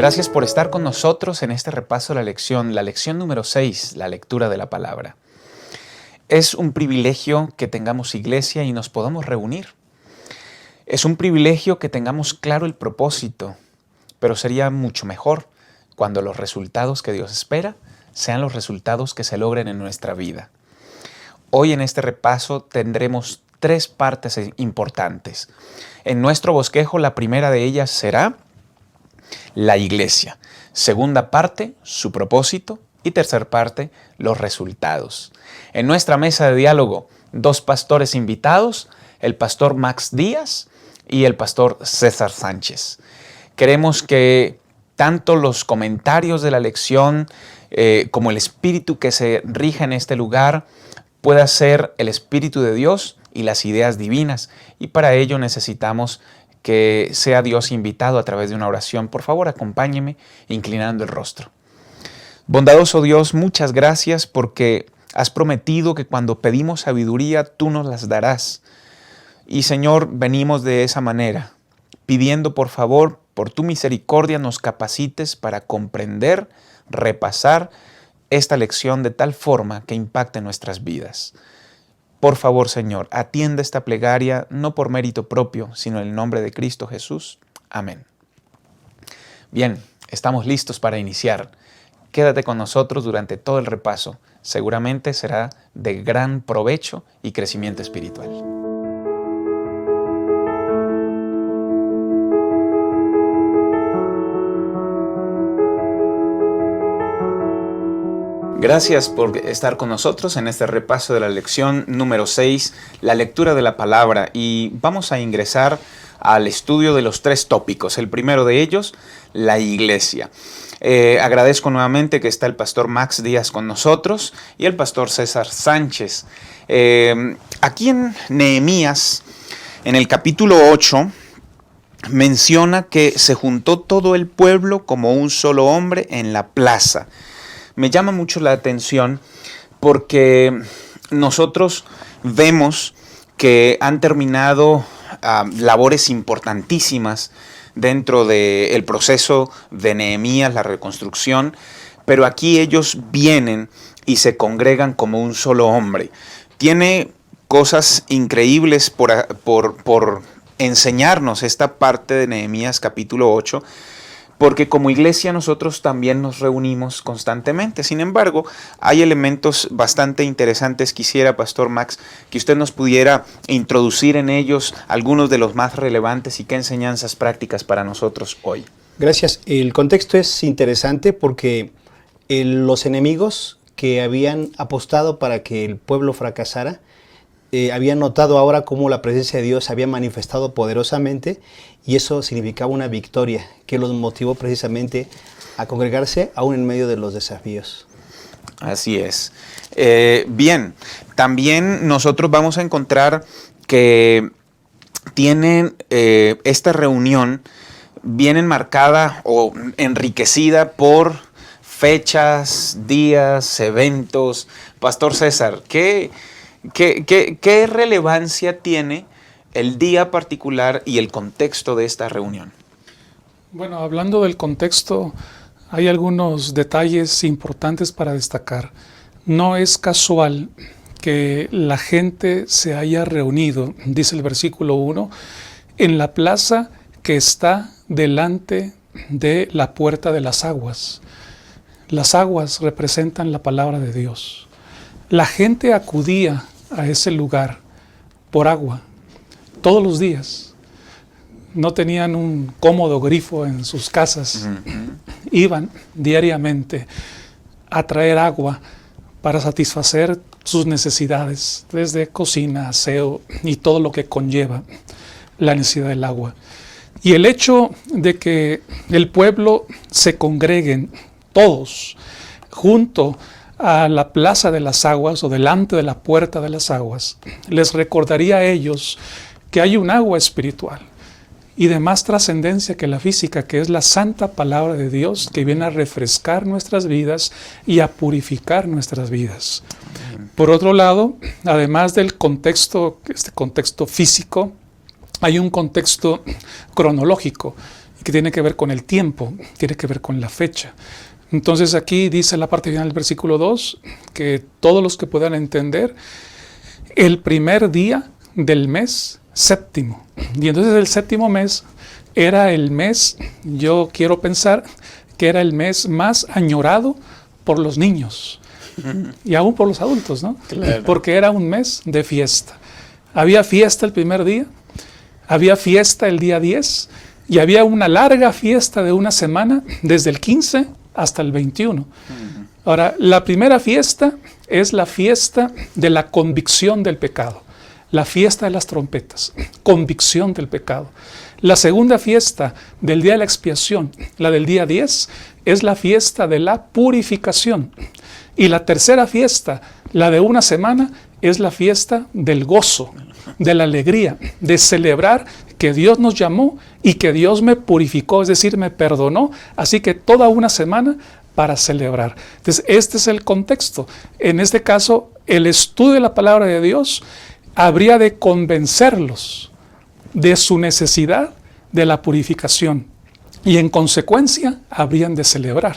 Gracias por estar con nosotros en este repaso de la lección número 6, la lectura de la palabra. Es un privilegio que tengamos iglesia y nos podamos reunir. Es un privilegio que tengamos claro el propósito, pero sería mucho mejor cuando los resultados que Dios espera sean los resultados que se logren en nuestra vida. Hoy en este repaso tendremos 3 partes importantes. En nuestro bosquejo, la primera de ellas será la iglesia. Segunda parte, su propósito. Y tercera parte, los resultados. En nuestra mesa de diálogo, 2 pastores invitados, el pastor Max Díaz y el pastor César Sánchez. Queremos que tanto los comentarios de la lección como el espíritu que se rija en este lugar pueda ser el Espíritu de Dios y las ideas divinas. Y para ello necesitamos que sea Dios invitado a través de una oración. Por favor, acompáñeme inclinando el rostro. Bondadoso Dios, muchas gracias porque has prometido que cuando pedimos sabiduría, tú nos las darás. Y Señor, venimos de esa manera, pidiendo por favor, por tu misericordia, nos capacites para comprender, repasar esta lección de tal forma que impacte nuestras vidas. Por favor, Señor, atienda esta plegaria, no por mérito propio, sino en el nombre de Cristo Jesús. Amén. Bien, estamos listos para iniciar. Quédate con nosotros durante todo el repaso. Seguramente será de gran provecho y crecimiento espiritual. Gracias por estar con nosotros en este repaso de la lección número 6, la lectura de la palabra. Y vamos a ingresar al estudio de los 3 tópicos. El primero de ellos, la iglesia. Agradezco nuevamente que está el pastor Max Díaz con nosotros y el pastor César Sánchez. Aquí en Nehemías, en el capítulo 8, menciona que se juntó todo el pueblo como un solo hombre en la plaza. Me llama mucho la atención porque nosotros vemos que han terminado labores importantísimas dentro del proceso de Nehemías, la reconstrucción, pero aquí ellos vienen y se congregan como un solo hombre. Tiene cosas increíbles por enseñarnos esta parte de Nehemías capítulo 8, porque como iglesia nosotros también nos reunimos constantemente. Sin embargo, hay elementos bastante interesantes. Quisiera, Pastor Max, que usted nos pudiera introducir en ellos algunos de los más relevantes y qué enseñanzas prácticas para nosotros hoy. Gracias. El contexto es interesante porque los enemigos que habían apostado para que el pueblo fracasara, habían notado ahora cómo la presencia de Dios se había manifestado poderosamente y eso significaba una victoria que los motivó precisamente a congregarse aún en medio de los desafíos. Así es. Bien, también nosotros vamos a encontrar que tienen esta reunión bien enmarcada o enriquecida por fechas, días, eventos. Pastor César, ¿qué relevancia tiene el día particular y el contexto de esta reunión? Bueno, hablando del contexto, hay algunos detalles importantes para destacar. No es casual que la gente se haya reunido, dice el versículo 1, en la plaza que está delante de la puerta de las aguas. Las aguas representan la palabra de Dios. La gente acudía a ese lugar por agua todos los días. No tenían un cómodo grifo en sus casas. Iban diariamente a traer agua para satisfacer sus necesidades, desde cocina, aseo y todo lo que conlleva la necesidad del agua. Y el hecho de que el pueblo se congreguen todos junto a la plaza de las aguas o delante de la puerta de las aguas, les recordaría a ellos que hay un agua espiritual y de más trascendencia que la física, que es la santa palabra de Dios que viene a refrescar nuestras vidas y a purificar nuestras vidas. Por otro lado, además del contexto, este contexto físico, hay un contexto cronológico. que tiene que ver con el tiempo, tiene que ver con la fecha. Entonces aquí dice la parte final del versículo 2 que todos los que puedan entender, el primer día del mes séptimo. Y entonces el séptimo mes era el mes, yo quiero pensar que era el mes más añorado por los niños y aún por los adultos, ¿no? Claro. Porque era un mes de fiesta. Había fiesta el primer día, había fiesta el día 10 y había una larga fiesta de una semana desde el 15 hasta el 21. Ahora, la primera fiesta es la fiesta de la convicción del pecado, la fiesta de las trompetas, convicción del pecado. La segunda fiesta del día de la expiación, la del día 10, es la fiesta de la purificación. Y la tercera fiesta, la de una semana, es la fiesta del gozo, de la alegría, de celebrar que Dios nos llamó y que Dios me purificó, es decir, me perdonó. Así que toda una semana para celebrar. Entonces, este es el contexto. En este caso, el estudio de la palabra de Dios habría de convencerlos de su necesidad de la purificación y en consecuencia habrían de celebrar.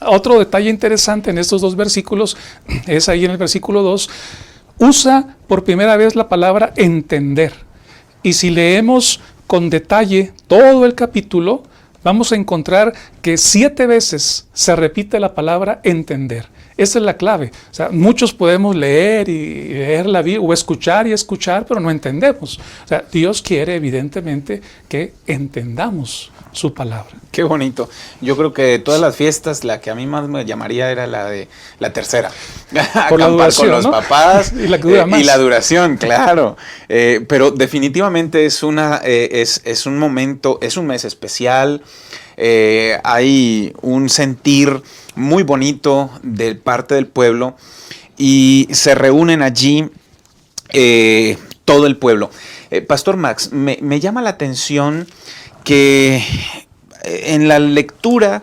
Otro detalle interesante en estos dos versículos es ahí en el versículo 2, usa por primera vez la palabra entender. Y si leemos con detalle todo el capítulo, vamos a encontrar que 7 veces se repite la palabra entender. Esa es la clave. O sea, muchos podemos leer y leer la Biblia o escuchar y escuchar, pero no entendemos. O sea, Dios quiere evidentemente que entendamos su palabra. Qué bonito. Yo creo que de todas las fiestas, la que a mí más me llamaría era la de la tercera. Por la duración, con los ¿no? papás. Y la que dura más. Y la duración, claro. Pero definitivamente es un momento, es un mes especial. Hay un sentir muy bonito de parte del pueblo y se reúnen allí todo el pueblo. Pastor Max, me llama la atención que en la lectura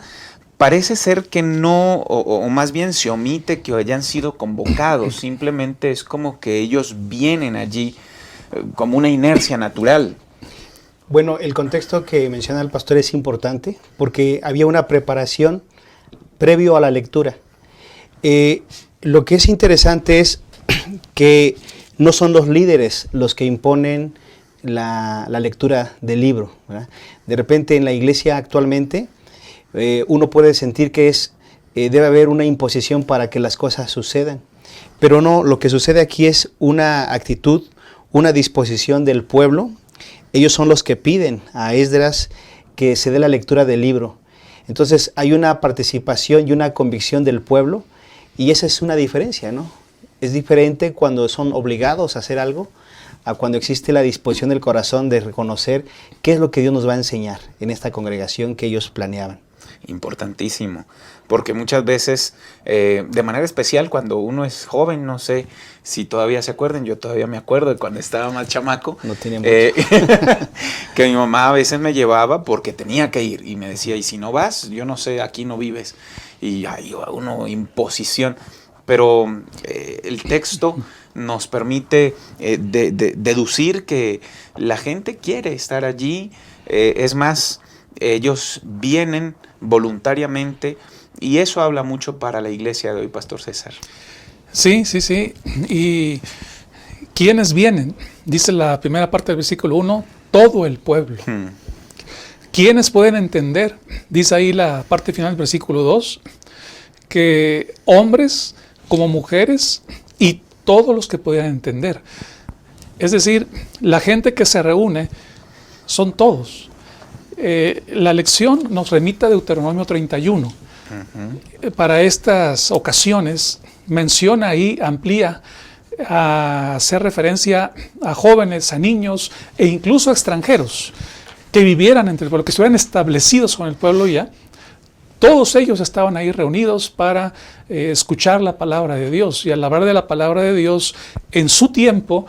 parece ser que no, o más bien se omite que hayan sido convocados, simplemente es como que ellos vienen allí como una inercia natural. Bueno, el contexto que menciona el pastor es importante porque había una preparación previo a la lectura. Lo que es interesante es que no son los líderes los que imponen la lectura del libro, ¿verdad? De repente en la iglesia actualmente uno puede sentir que debe haber una imposición para que las cosas sucedan, pero no, lo que sucede aquí es una actitud, una disposición del pueblo. Ellos son los que piden a Esdras que se dé la lectura del libro. Entonces hay una participación y una convicción del pueblo y esa es una diferencia, ¿no? Es diferente cuando son obligados a hacer algo a cuando existe la disposición del corazón de reconocer qué es lo que Dios nos va a enseñar en esta congregación que ellos planeaban. Importantísimo, porque muchas veces, de manera especial cuando uno es joven, no sé si todavía se acuerdan, yo todavía me acuerdo de cuando estaba más chamaco, No tiene mucho. que mi mamá a veces me llevaba porque tenía que ir y me decía, y si no vas, yo no sé, aquí no vives, y hay uno imposición, pero el texto nos permite deducir que la gente quiere estar allí, es más, ellos vienen voluntariamente y eso habla mucho para la iglesia de hoy, Pastor César. Sí, sí, sí. ¿Y quiénes vienen? Dice la primera parte del versículo 1, todo el pueblo. ¿Quiénes pueden entender? Dice ahí la parte final del versículo 2, que hombres como mujeres y todos los que podían entender. Es decir, la gente que se reúne son todos. La lección nos remite a Deuteronomio 31. Para estas ocasiones menciona ahí, amplía a hacer referencia a jóvenes, a niños e incluso a extranjeros que vivieran entre el pueblo, que estuvieran establecidos con el pueblo ya. Todos ellos estaban ahí reunidos para escuchar la palabra de Dios. Y al hablar de la palabra de Dios en su tiempo,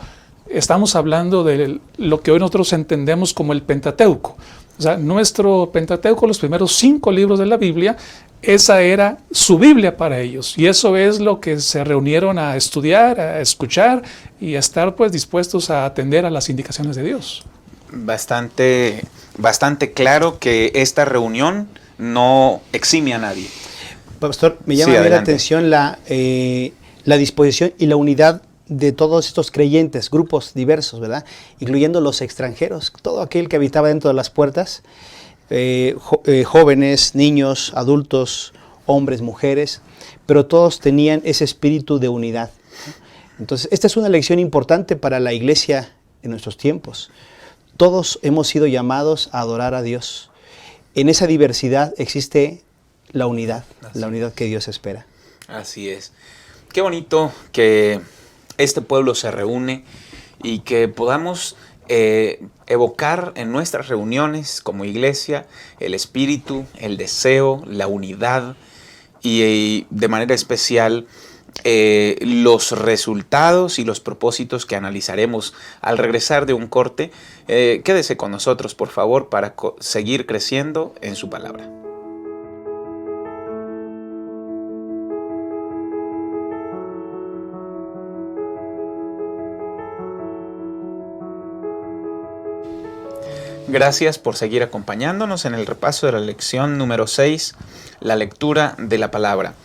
estamos hablando de lo que hoy nosotros entendemos como el Pentateuco. O sea, nuestro Pentateuco, los primeros 5 libros de la Biblia, esa era su Biblia para ellos. Y eso es lo que se reunieron a estudiar, a escuchar y a estar pues dispuestos a atender a las indicaciones de Dios. bastante claro que esta reunión no exime a nadie. Pastor, me llama la atención la disposición y la unidad de todos estos creyentes, grupos diversos, ¿verdad? Incluyendo los extranjeros, todo aquel que habitaba dentro de las puertas, jóvenes, niños, adultos, hombres, mujeres, pero todos tenían ese espíritu de unidad. Entonces, esta es una lección importante para la iglesia en nuestros tiempos. Todos hemos sido llamados a adorar a Dios. En esa diversidad existe la unidad que Dios espera. Así es. Qué bonito que este pueblo se reúne y que podamos evocar en nuestras reuniones como iglesia el espíritu, el deseo, la unidad y de manera especial los resultados y los propósitos que analizaremos al regresar de un corte. Quédese con nosotros, por favor, para seguir creciendo en su palabra. Gracias por seguir acompañándonos en el repaso de la lección número 6, la lectura de la palabra.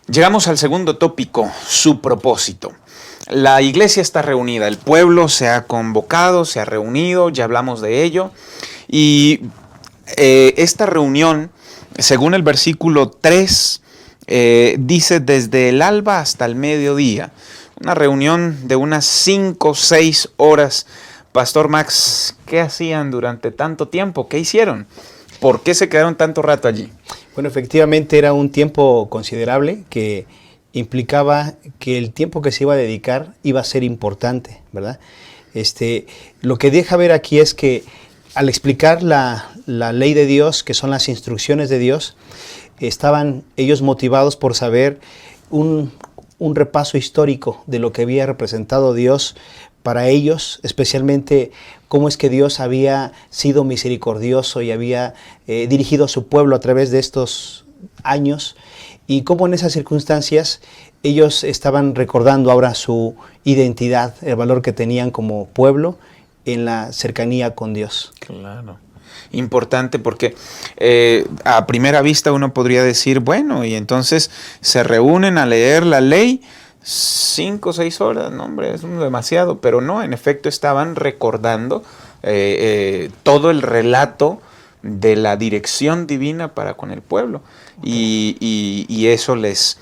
Llegamos al segundo tópico, su propósito. La iglesia está reunida, el pueblo se ha convocado, se ha reunido, ya hablamos de ello. Y esta reunión, según el versículo 3, dice desde el alba hasta el mediodía. Una reunión de unas 5 o 6 horas. Pastor Max, ¿qué hacían durante tanto tiempo? ¿Qué hicieron? ¿Por qué se quedaron tanto rato allí? Bueno, efectivamente era un tiempo considerable que implicaba que el tiempo que se iba a dedicar iba a ser importante, ¿verdad? Lo que deja ver aquí es que al explicar la ley de Dios, que son las instrucciones de Dios, estaban ellos motivados por saber un repaso histórico de lo que había representado Dios para ellos, especialmente cómo es que Dios había sido misericordioso y había dirigido a su pueblo a través de estos años, y cómo en esas circunstancias ellos estaban recordando ahora su identidad, el valor que tenían como pueblo en la cercanía con Dios. Claro. Importante porque a primera vista uno podría decir, bueno, y entonces se reúnen a leer la ley 5 o 6 horas, no hombre, es demasiado, pero no, en efecto estaban recordando todo el relato de la dirección divina para con el pueblo, y eso les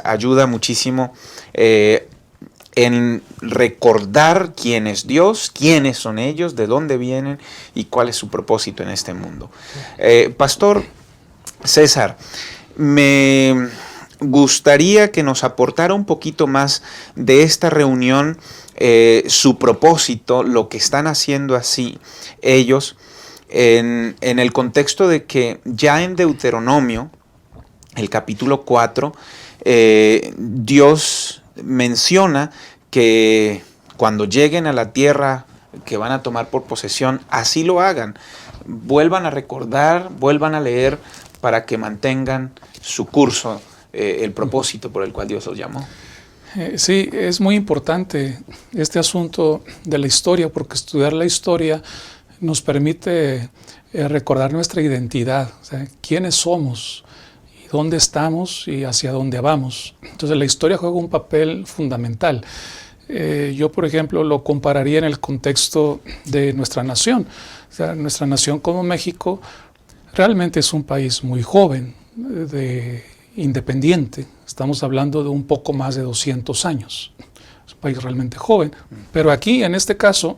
ayuda muchísimo en recordar quién es Dios, quiénes son ellos, de dónde vienen y cuál es su propósito en este mundo. Pastor César, me gustaría que nos aportara un poquito más de esta reunión, su propósito, lo que están haciendo así ellos, en el contexto de que ya en Deuteronomio, el capítulo 4, Dios menciona que cuando lleguen a la tierra que van a tomar por posesión, así lo hagan. Vuelvan a recordar, vuelvan a leer para que mantengan su curso, el propósito por el cual Dios los llamó. Sí, es muy importante este asunto de la historia, porque estudiar la historia nos permite recordar nuestra identidad, o sea, quiénes somos, y dónde estamos y hacia dónde vamos. Entonces la historia juega un papel fundamental. Yo, por ejemplo, lo compararía en el contexto de nuestra nación. O sea, nuestra nación como México realmente es un país muy joven, independiente. Estamos hablando de un poco más de 200 años. Es un país realmente joven. Pero aquí, en este caso,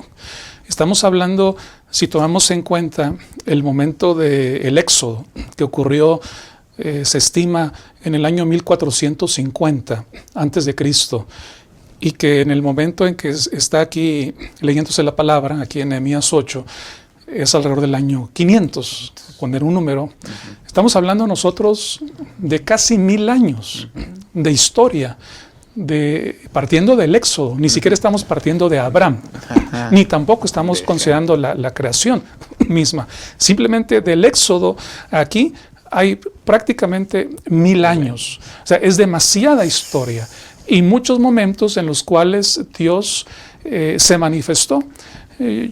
estamos hablando, si tomamos en cuenta el momento del éxodo que ocurrió, se estima en el año 1450 antes de Cristo, y que en el momento en que está aquí leyéndose la palabra, aquí en Nehemías 8, es alrededor del año 500, poner un número. Estamos hablando nosotros de casi 1000 años de historia, partiendo del Éxodo. Ni siquiera estamos partiendo de Abraham, ni tampoco estamos considerando la creación misma. Simplemente del Éxodo aquí hay prácticamente 1000 años. O sea, es demasiada historia y muchos momentos en los cuales Dios se manifestó.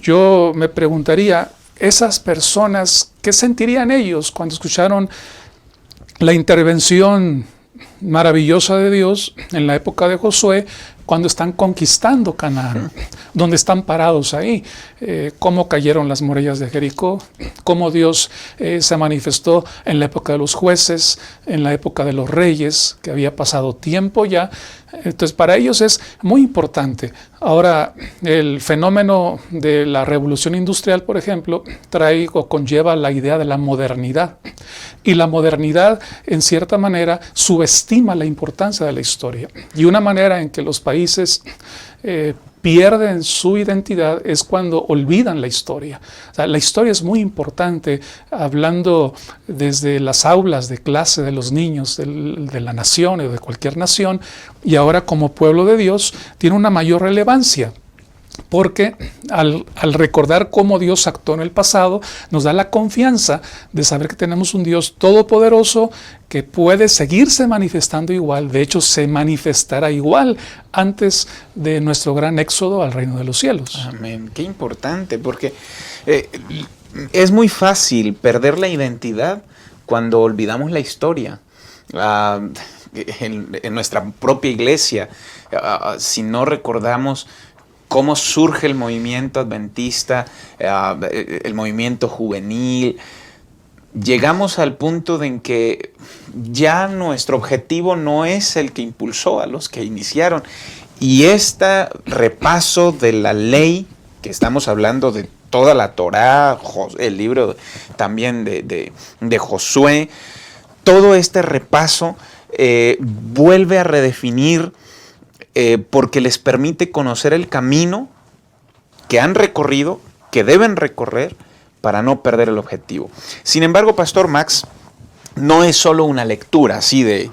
Yo me preguntaría, esas personas, ¿qué sentirían ellos cuando escucharon la intervención maravillosa de Dios en la época de Josué, cuando están conquistando Canaán, donde están parados ahí? Cómo cayeron las murallas de Jericó, cómo Dios se manifestó en la época de los jueces, en la época de los reyes, que había pasado tiempo ya. Entonces, para ellos es muy importante. Ahora, el fenómeno de la revolución industrial, por ejemplo, trae o conlleva la idea de la modernidad. Y la modernidad, en cierta manera, subestima la importancia de la historia. Y una manera en que los países pierden su identidad es cuando olvidan la historia. O sea, la historia es muy importante, hablando desde las aulas de clase de los niños de la nación o de cualquier nación, y ahora como pueblo de Dios tiene una mayor relevancia. Porque al recordar cómo Dios actuó en el pasado, nos da la confianza de saber que tenemos un Dios todopoderoso que puede seguirse manifestando igual. De hecho, se manifestará igual antes de nuestro gran éxodo al reino de los cielos. Amén. Qué importante, porque es muy fácil perder la identidad cuando olvidamos la historia. En nuestra propia iglesia, si no recordamos cómo surge el movimiento adventista, el movimiento juvenil, llegamos al punto en que ya nuestro objetivo no es el que impulsó a los que iniciaron. Y este repaso de la ley, que estamos hablando de toda la Torá, el libro también de Josué, todo este repaso vuelve a redefinir, porque les permite conocer el camino que han recorrido, que deben recorrer para no perder el objetivo. Sin embargo, Pastor Max, no es solo una lectura así de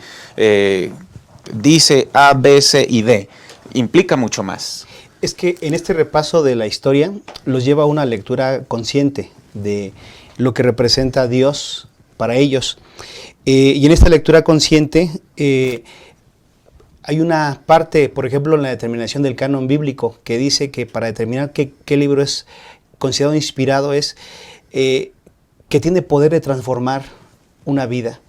dice A, B, C y D. Implica mucho más. Es que en este repaso de la historia los lleva a una lectura consciente de lo que representa Dios para ellos. Y en esta lectura consciente hay una parte, por ejemplo, en la determinación del canon bíblico, que dice que para determinar qué libro es considerado inspirado es que tiene poder de transformar una vida.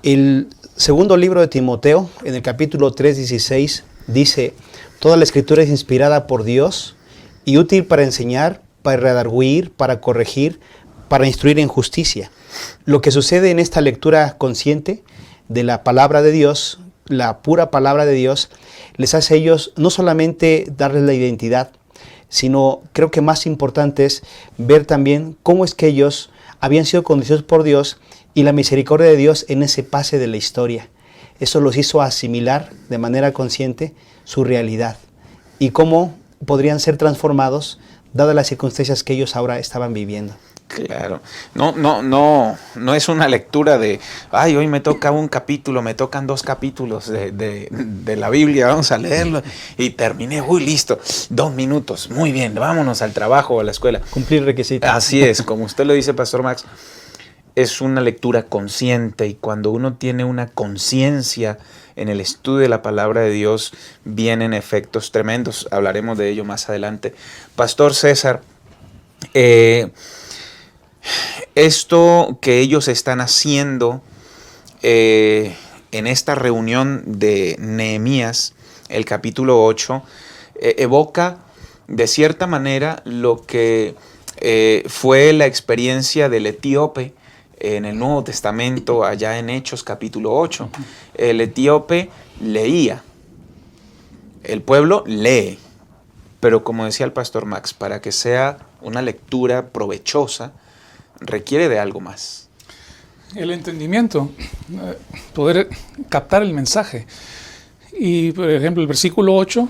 El segundo libro de Timoteo, en el capítulo 3:16, dice: toda la escritura es inspirada por Dios y útil para enseñar, para redarguir, para corregir, para instruir en justicia. Lo que sucede en esta lectura consciente de la palabra de Dios, la pura palabra de Dios, les hace a ellos no solamente darles la identidad, sino creo que más importante es ver también cómo es que ellos habían sido conducidos por Dios y la misericordia de Dios en ese pase de la historia. Eso los hizo asimilar de manera consciente su realidad y cómo podrían ser transformados dadas las circunstancias que ellos ahora estaban viviendo. Claro, no es una lectura de, ay, hoy me toca un capítulo, me tocan 2 capítulos de la Biblia, vamos a leerlo, y terminé, listo, 2 minutos, muy bien, vámonos al trabajo o a la escuela. Cumplir requisitos. Así es, como usted lo dice, Pastor Max, es una lectura consciente, y cuando uno tiene una conciencia en el estudio de la palabra de Dios, vienen efectos tremendos. Hablaremos de ello más adelante. Pastor César, esto que ellos están haciendo en esta reunión de Nehemías, el capítulo 8, evoca de cierta manera lo que fue la experiencia del etíope en el Nuevo Testamento, allá en Hechos capítulo 8. El etíope leía, el pueblo lee, pero como decía el Pastor Max, para que sea una lectura provechosa, requiere de algo más. El entendimiento, poder captar el mensaje. Y por ejemplo, el versículo 8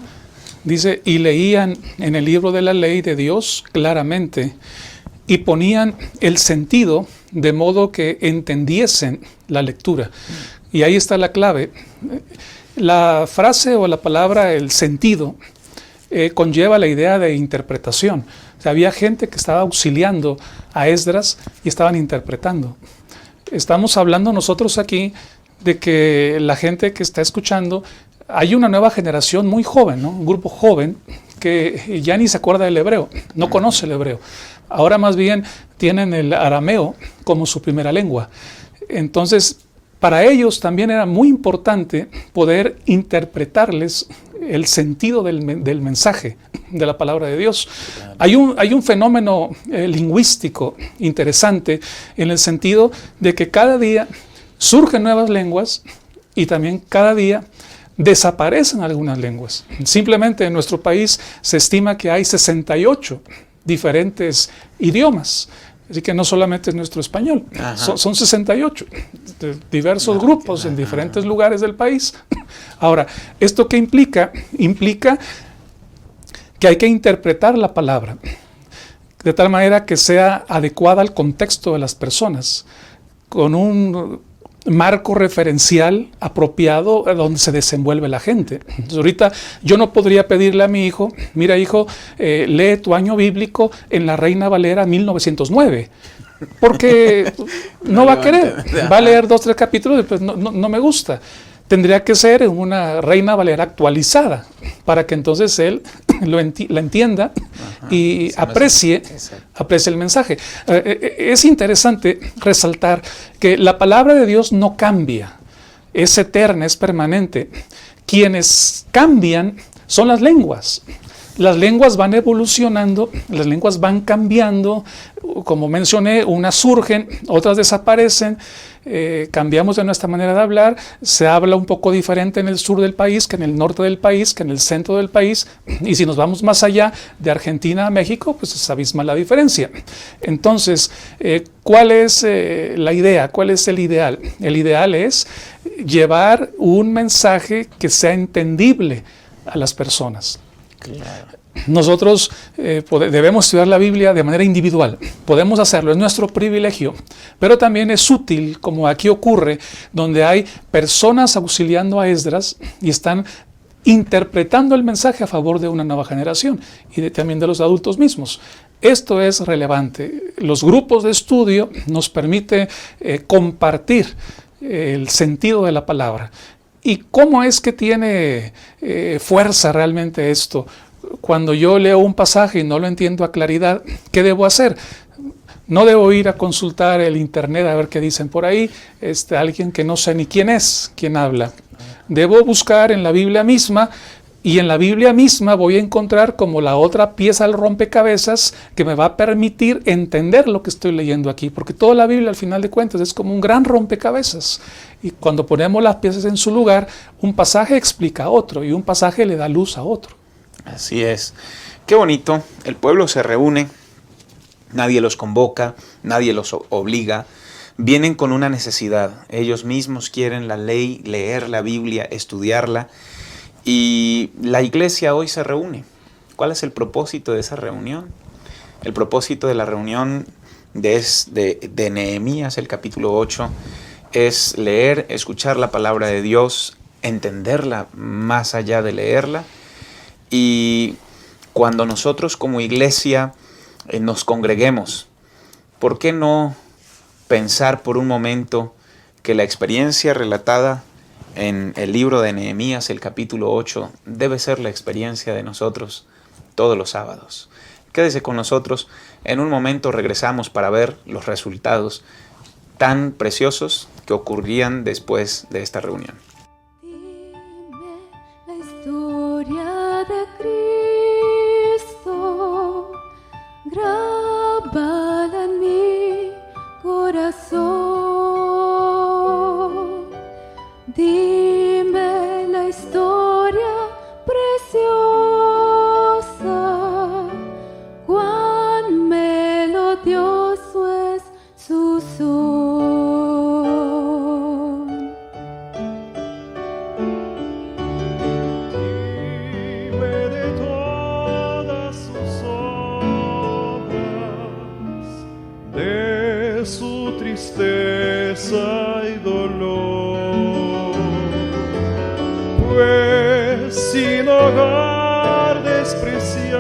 dice: y leían en el libro de la ley de Dios claramente, y ponían el sentido de modo que entendiesen la lectura. Y ahí está la clave. La frase o la palabra, el sentido, conlleva la idea de interpretación. O sea, había gente que estaba auxiliando a Esdras y estaban interpretando. Estamos hablando nosotros aquí de que la gente que está escuchando, hay una nueva generación muy joven, ¿no? Un grupo joven que ya ni se acuerda del hebreo, no conoce el hebreo. Ahora más bien tienen el arameo como su primera lengua. Entonces, para ellos también era muy importante poder interpretarles el sentido del mensaje de la palabra de Dios. Hay un fenómeno lingüístico interesante en el sentido de que cada día surgen nuevas lenguas y también cada día desaparecen algunas lenguas. Simplemente en nuestro país se estima que hay 68 diferentes idiomas. Así que no solamente es nuestro español, son 68 de diversos grupos en diferentes lugares del país. Ahora, ¿esto qué implica? Implica que hay que interpretar la palabra de tal manera que sea adecuada al contexto de las personas, con un marco referencial apropiado donde se desenvuelve la gente. Entonces, ahorita yo no podría pedirle a mi hijo, mira hijo, lee tu año bíblico en la Reina Valera 1909, porque no va a querer, va a leer 2 o 3 capítulos y pues no me gusta. Tendría que ser una Reina Valera actualizada para que entonces él la entienda y aprecie el mensaje. Es interesante resaltar que la palabra de Dios no cambia, es eterna, es permanente. Quienes cambian son las lenguas. Las lenguas van evolucionando, las lenguas van cambiando, como mencioné, unas surgen, otras desaparecen, cambiamos de nuestra manera de hablar, se habla un poco diferente en el sur del país que en el norte del país, que en el centro del país, y si nos vamos más allá de Argentina a México, pues es abismal la diferencia. Entonces, ¿cuál es la idea? ¿Cuál es el ideal? El ideal es llevar un mensaje que sea entendible a las personas. Claro. Nosotros debemos estudiar la Biblia de manera individual, podemos hacerlo, es nuestro privilegio, pero también es útil, como aquí ocurre, donde hay personas auxiliando a Esdras y están interpretando el mensaje a favor de una nueva generación y también de los adultos mismos. Esto es relevante. Los grupos de estudio nos permiten compartir el sentido de la palabra. ¿Y cómo es que tiene fuerza realmente esto? Cuando yo leo un pasaje y no lo entiendo a claridad, ¿qué debo hacer? No debo ir a consultar el internet a ver qué dicen por ahí, alguien que no sé ni quién es, quién habla. Debo buscar en la Biblia misma, y en la Biblia misma voy a encontrar como la otra pieza al rompecabezas que me va a permitir entender lo que estoy leyendo aquí, porque toda la Biblia al final de cuentas es como un gran rompecabezas. Y cuando ponemos las piezas en su lugar, un pasaje explica a otro y un pasaje le da luz a otro. Así es. Qué bonito. El pueblo se reúne, nadie los convoca, nadie los obliga. Vienen con una necesidad. Ellos mismos quieren la ley, leer la Biblia, estudiarla. Y la iglesia hoy se reúne. ¿Cuál es el propósito de esa reunión? El propósito de la reunión de Nehemías, el capítulo 8, es leer, escuchar la palabra de Dios, entenderla más allá de leerla. Y cuando nosotros como iglesia nos congreguemos, ¿por qué no pensar por un momento que la experiencia relatada en el libro de Nehemías, el capítulo 8, debe ser la experiencia de nosotros todos los sábados? Quédese con nosotros, en un momento regresamos para ver los resultados tan preciosos que ocurrían después de esta reunión. Dime la historia de Cristo, grabada en mi corazón. Dime la historia preciosa, cuán melodioso es su son. Dime de todas sus obras, de su tristeza y dolor, pues sin hogar despreciado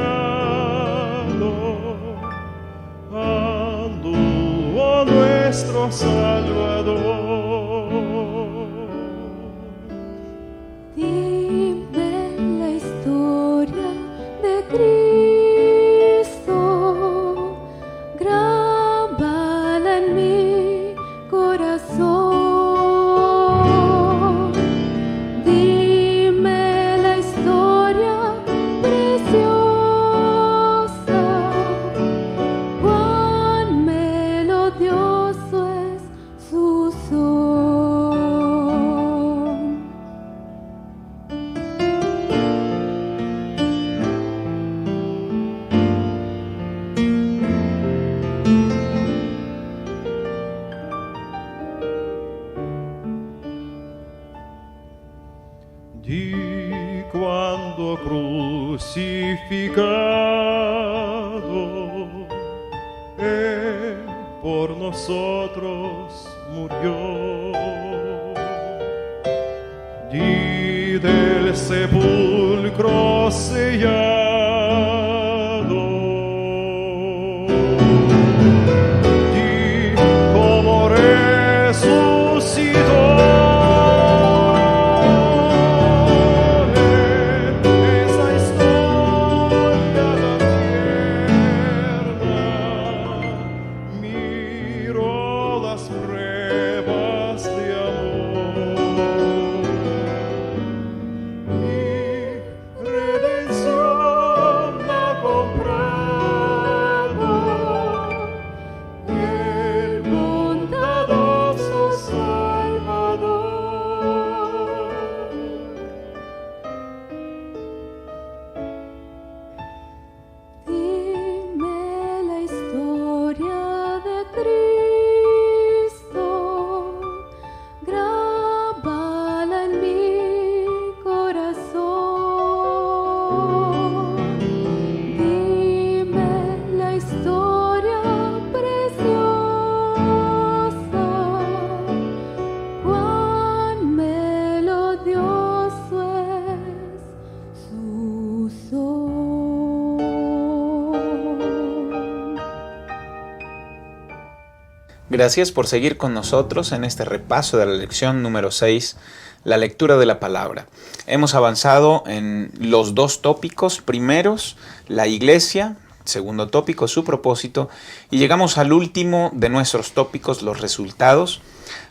anduvo nuestro Salvador. Dime la historia de Cristo, grábala en mi corazón. Dime la historia preciosa, cuán melodioso es su son. Di cuando crucificado Él por nosotros murió. Di del sepulcro sellado. Di cómo resucitó. Esa historia tan tierna miró las pruebas de amor. Mi redención ha comprado el bondadoso Salvador. Dime la historia de Cristo, grábala en mi corazón. Dime la historia preciosa, cuán melodioso es su son. Gracias por seguir con nosotros en este repaso de la lección número 6, la lectura de la palabra. Hemos avanzado en los dos tópicos primeros, la iglesia, segundo tópico, su propósito, y llegamos al último de nuestros tópicos, los resultados.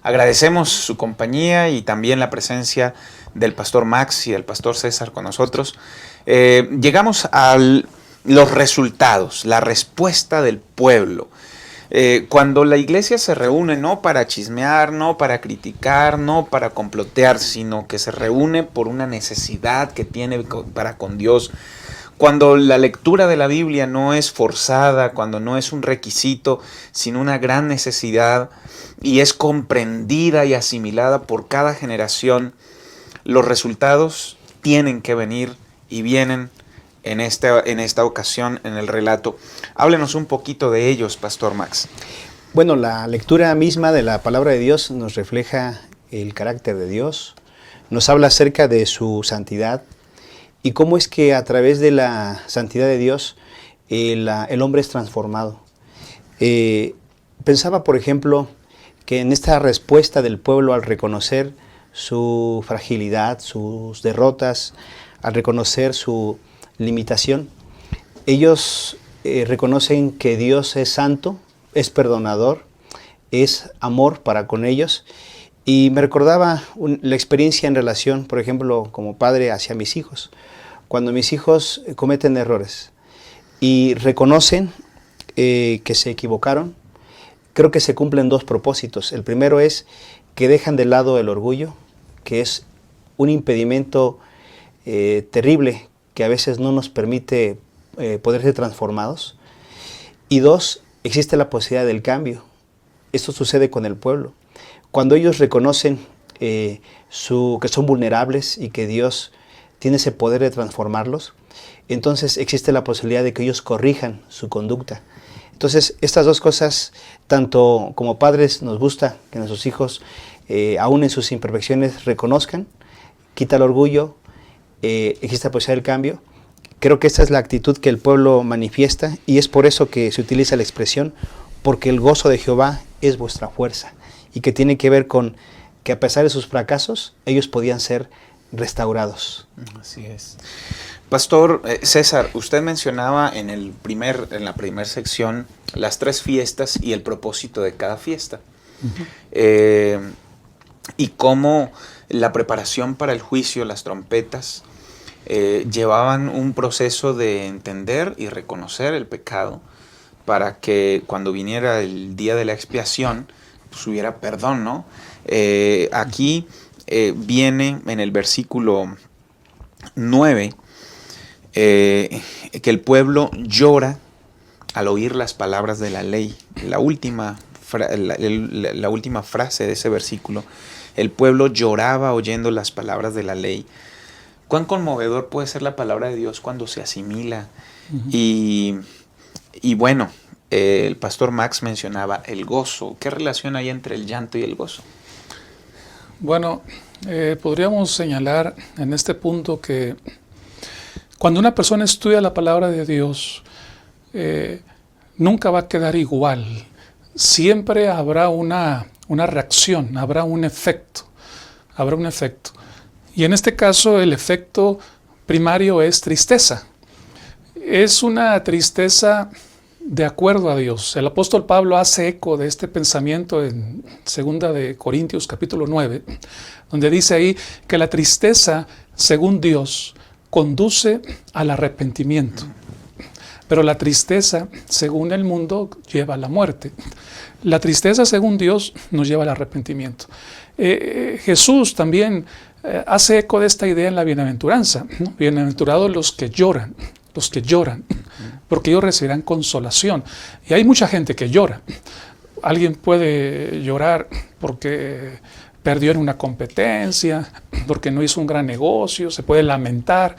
Agradecemos su compañía y también la presencia del pastor Max y del pastor César con nosotros. Llegamos a los resultados, la respuesta del pueblo. Cuando la iglesia se reúne no para chismear, no para criticar, no para complotear, sino que se reúne por una necesidad que tiene para con Dios, cuando la lectura de la Biblia no es forzada, cuando no es un requisito, sino una gran necesidad y es comprendida y asimilada por cada generación, los resultados tienen que venir y vienen en esta ocasión en el relato. Háblenos un poquito de ellos, Pastor Max. Bueno, la lectura misma de la palabra de Dios nos refleja el carácter de Dios, nos habla acerca de su santidad y cómo es que a través de la santidad de Dios el hombre es transformado. Pensaba, por ejemplo, que en esta respuesta del pueblo al reconocer su fragilidad, sus derrotas, al reconocer su limitación, ellos reconocen que Dios es santo, es perdonador, es amor para con ellos. Y me recordaba la experiencia en relación, por ejemplo, como padre hacia mis hijos. Cuando mis hijos cometen errores y reconocen que se equivocaron, creo que se cumplen dos propósitos. El primero es que dejan de lado el orgullo, que es un impedimento terrible que a veces no nos permite poder ser transformados. Y dos, existe la posibilidad del cambio. Esto sucede con el pueblo. Cuando ellos reconocen que son vulnerables y que Dios tiene ese poder de transformarlos, entonces existe la posibilidad de que ellos corrijan su conducta. Entonces, estas dos cosas, tanto como padres nos gusta que nuestros hijos, aún en sus imperfecciones, reconozcan, quita el orgullo, existe la posibilidad del cambio. Creo que esta es la actitud que el pueblo manifiesta y es por eso que se utiliza la expresión, porque el gozo de Jehová es vuestra fuerza, y que tiene que ver con que a pesar de sus fracasos, ellos podían ser restaurados. Así es. Pastor César, usted mencionaba en la primera sección las 3 fiestas y el propósito de cada fiesta. Y cómo la preparación para el juicio, las trompetas, llevaban un proceso de entender y reconocer el pecado para que cuando viniera el día de la expiación pues hubiera perdón, ¿no? Aquí viene en el versículo 9 que el pueblo llora al oír las palabras de la ley. La última frase de ese versículo: el pueblo lloraba oyendo las palabras de la ley. Cuán conmovedor puede ser la palabra de Dios cuando se asimila. Y bueno, el pastor Max mencionaba el gozo. ¿Qué relación hay entre el llanto y el gozo? Bueno, podríamos señalar en este punto que cuando una persona estudia la palabra de Dios, nunca va a quedar igual. Siempre habrá una reacción, habrá un efecto. Y en este caso el efecto primario es tristeza. Es una tristeza de acuerdo a Dios. El apóstol Pablo hace eco de este pensamiento en 2 de Corintios capítulo 9, donde dice ahí que la tristeza, según Dios, conduce al arrepentimiento. Pero la tristeza, según el mundo, lleva a la muerte. La tristeza, según Dios, nos lleva al arrepentimiento. Jesús también hace eco de esta idea en la bienaventuranza, ¿no? Bienaventurados los que lloran, porque ellos recibirán consolación. Y hay mucha gente que llora. Alguien puede llorar porque perdió en una competencia, porque no hizo un gran negocio, se puede lamentar.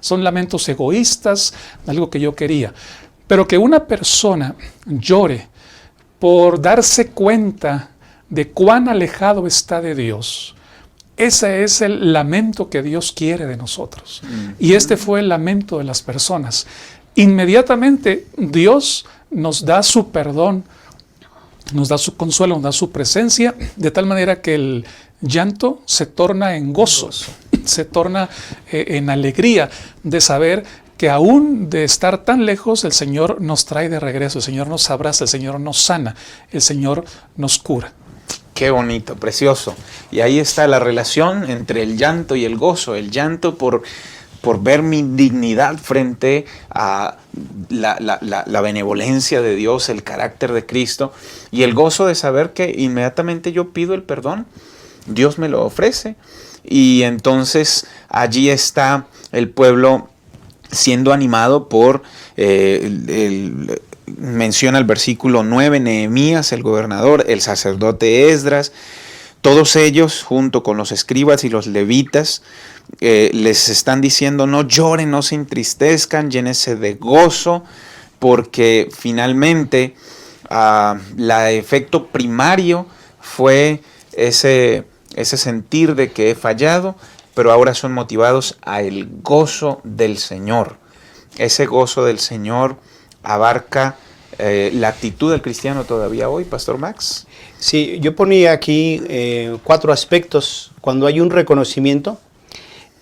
Son lamentos egoístas, algo que yo quería. Pero que una persona llore por darse cuenta de cuán alejado está de Dios, ese es el lamento que Dios quiere de nosotros. Y este fue el lamento de las personas. Inmediatamente Dios nos da su perdón, nos da su consuelo, nos da su presencia, de tal manera que el llanto se torna en gozo, se torna en alegría de saber que aún de estar tan lejos, el Señor nos trae de regreso, el Señor nos abraza, el Señor nos sana, el Señor nos cura. Qué bonito, precioso. Y ahí está la relación entre el llanto y el gozo. El llanto por ver mi dignidad frente a la benevolencia de Dios, el carácter de Cristo. Y el gozo de saber que inmediatamente yo pido el perdón, Dios me lo ofrece. Y entonces allí está el pueblo siendo animado por menciona el versículo 9, Nehemías, el gobernador, el sacerdote Esdras, todos ellos junto con los escribas y los levitas les están diciendo: no lloren, no se entristezcan, llénense de gozo, porque finalmente el efecto primario fue ese sentir de que he fallado, pero ahora son motivados a el gozo del Señor. Ese gozo del Señor abarca la actitud del cristiano todavía hoy, Pastor Max. Sí, yo ponía aquí 4 aspectos cuando hay un reconocimiento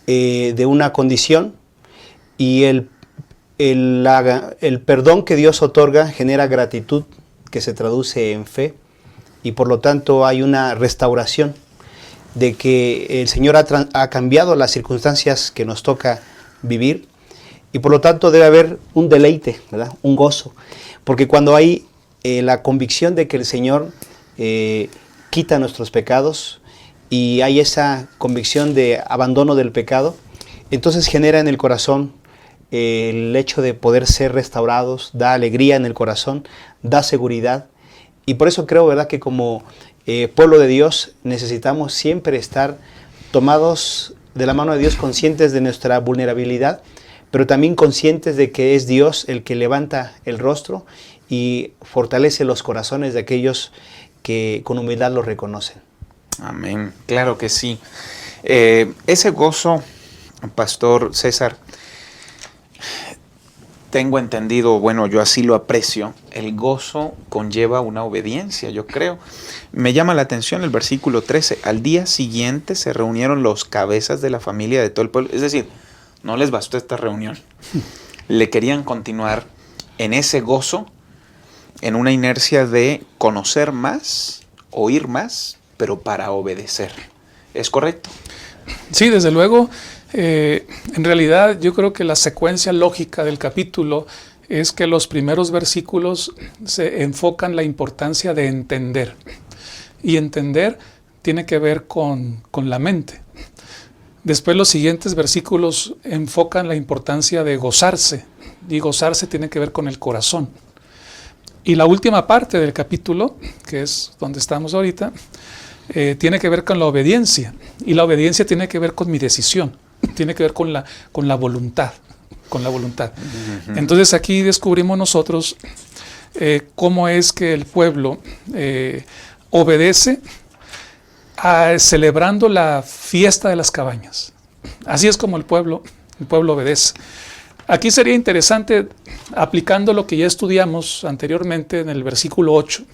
de una condición, y el perdón que Dios otorga genera gratitud que se traduce en fe, y por lo tanto hay una restauración de que el Señor ha cambiado las circunstancias que nos toca vivir, y por lo tanto debe haber un deleite, ¿verdad? Un gozo, porque cuando hay la convicción de que el Señor quita nuestros pecados y hay esa convicción de abandono del pecado, entonces genera en el corazón el hecho de poder ser restaurados, da alegría en el corazón, da seguridad, y por eso creo, ¿verdad?, que como pueblo de Dios necesitamos siempre estar tomados de la mano de Dios, conscientes de nuestra vulnerabilidad, pero también conscientes de que es Dios el que levanta el rostro y fortalece los corazones de aquellos que con humildad lo reconocen. Amén, claro que sí. Ese gozo, Pastor César, tengo entendido, bueno, yo así lo aprecio, el gozo conlleva una obediencia, yo creo. Me llama la atención el versículo 13. Al día siguiente se reunieron los cabezas de la familia de todo el pueblo. Es decir, no les bastó esta reunión. Le querían continuar en ese gozo, en una inercia de conocer más, oír más, pero para obedecer. ¿Es correcto? Sí, desde luego. En realidad yo creo que la secuencia lógica del capítulo es que los primeros versículos se enfocan la importancia de entender. Y entender tiene que ver con la mente. Después los siguientes versículos enfocan la importancia de gozarse. Y gozarse tiene que ver con el corazón. Y la última parte del capítulo, que es donde estamos ahorita, tiene que ver con la obediencia. Y la obediencia tiene que ver con mi decisión. Tiene que ver con la voluntad. Con la voluntad. Uh-huh. Entonces aquí descubrimos nosotros cómo es que el pueblo obedece celebrando la fiesta de las cabañas. Así es como el pueblo obedece. Aquí sería interesante, aplicando lo que ya estudiamos anteriormente en el versículo 8,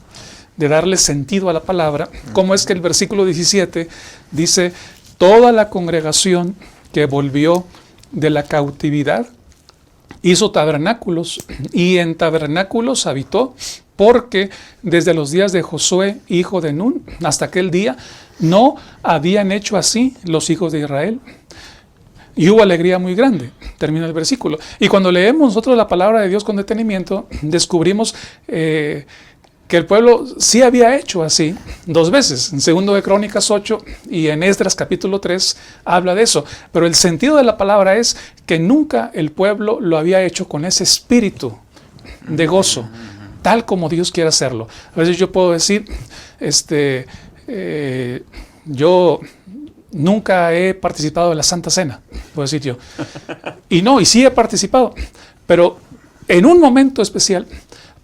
de darle sentido a la palabra, cómo es que el versículo 17 dice: toda la congregación que volvió de la cautividad hizo tabernáculos, y en tabernáculos habitó, porque desde los días de Josué, hijo de Nun, hasta aquel día, no habían hecho así los hijos de Israel. Y hubo alegría muy grande, termina el versículo. Y cuando leemos nosotros la palabra de Dios con detenimiento, descubrimos que el pueblo sí había hecho así 2 veces. En 2 de Crónicas 8 y en Esdras capítulo 3 habla de eso. Pero el sentido de la palabra es que nunca el pueblo lo había hecho con ese espíritu de gozo, tal como Dios quiere hacerlo. A veces yo puedo decir, yo nunca he participado de la Santa Cena, puedo decir yo. Y sí he participado, pero en un momento especial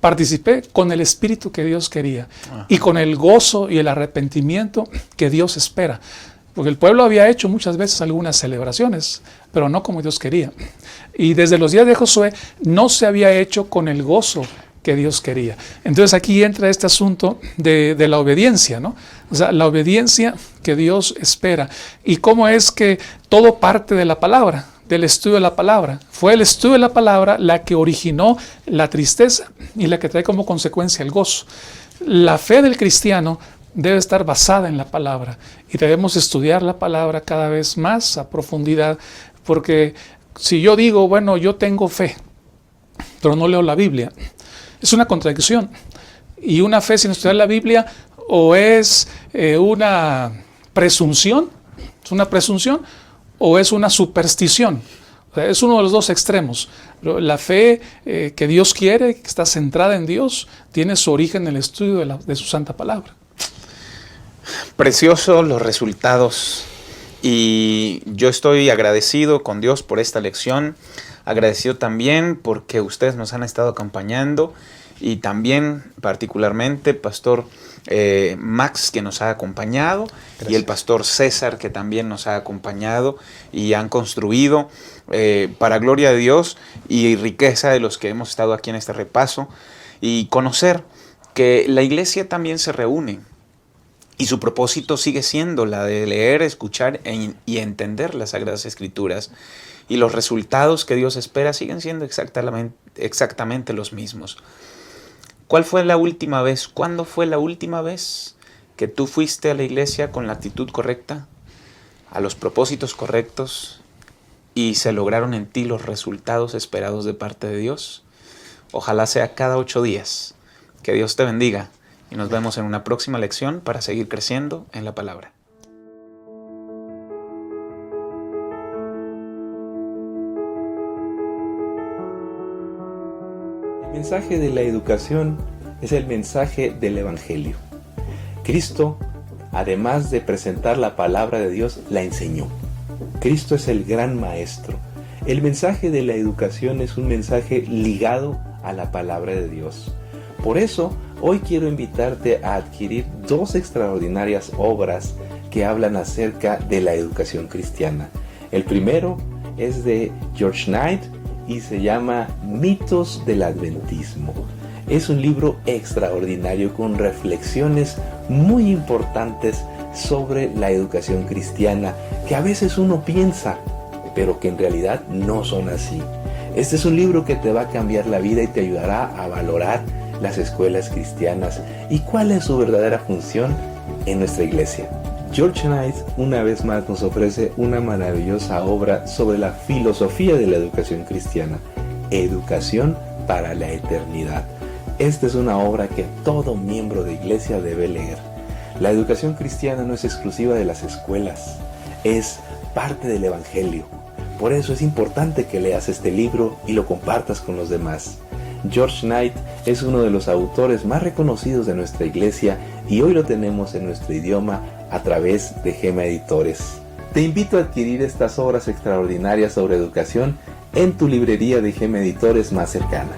participé con el espíritu que Dios quería. Ajá. Y con el gozo y el arrepentimiento que Dios espera. Porque el pueblo había hecho muchas veces algunas celebraciones, pero no como Dios quería. Y desde los días de Josué no se había hecho con el gozo que Dios quería. Entonces aquí entra este asunto de la obediencia, ¿no? O sea, la obediencia que Dios espera. Y cómo es que todo parte de la palabra, del estudio de la palabra. Fue el estudio de la palabra la que originó la tristeza y la que trae como consecuencia el gozo. La fe del cristiano debe estar basada en la palabra y debemos estudiar la palabra cada vez más a profundidad, porque si yo digo, bueno, yo tengo fe, pero no leo la Biblia, es una contradicción. Y una fe sin estudiar la Biblia o es una presunción, o es una superstición. O sea, es uno de los 2 extremos. La fe que Dios quiere, que está centrada en Dios, tiene su origen en el estudio de su santa palabra. Preciosos los resultados. Y yo estoy agradecido con Dios por esta lección. Agradecido también porque ustedes nos han estado acompañando. Y también particularmente Pastor Max, que nos ha acompañado. Gracias. Y el Pastor César, que también nos ha acompañado y han construido para gloria de Dios y riqueza de los que hemos estado aquí en este repaso, y conocer que la iglesia también se reúne y su propósito sigue siendo la de leer, escuchar y entender las Sagradas Escrituras, y los resultados que Dios espera siguen siendo exactamente los mismos. ¿Cuál fue la última vez? ¿Cuándo fue la última vez que tú fuiste a la iglesia con la actitud correcta, a los propósitos correctos, y se lograron en ti los resultados esperados de parte de Dios? Ojalá sea cada 8 días. Que Dios te bendiga y nos vemos en una próxima lección para seguir creciendo en la palabra. El mensaje de la educación es el mensaje del Evangelio. Cristo, además de presentar la palabra de Dios, la enseñó. Cristo es el gran maestro. El mensaje de la educación es un mensaje ligado a la palabra de Dios. Por eso, hoy quiero invitarte a adquirir 2 extraordinarias obras que hablan acerca de la educación cristiana. El primero es de George Knight y se llama Mitos del Adventismo. Es un libro extraordinario con reflexiones muy importantes sobre la educación cristiana que a veces uno piensa, pero que en realidad no son así. Este es un libro que te va a cambiar la vida y te ayudará a valorar las escuelas cristianas y cuál es su verdadera función en nuestra iglesia. George Knight una vez más nos ofrece una maravillosa obra sobre la filosofía de la educación cristiana, Educación para la Eternidad. Esta es una obra que todo miembro de iglesia debe leer. La educación cristiana no es exclusiva de las escuelas, es parte del Evangelio. Por eso es importante que leas este libro y lo compartas con los demás. George Knight es uno de los autores más reconocidos de nuestra iglesia y hoy lo tenemos en nuestro idioma a través de Gema Editores. Te invito a adquirir estas obras extraordinarias sobre educación en tu librería de Gema Editores más cercana.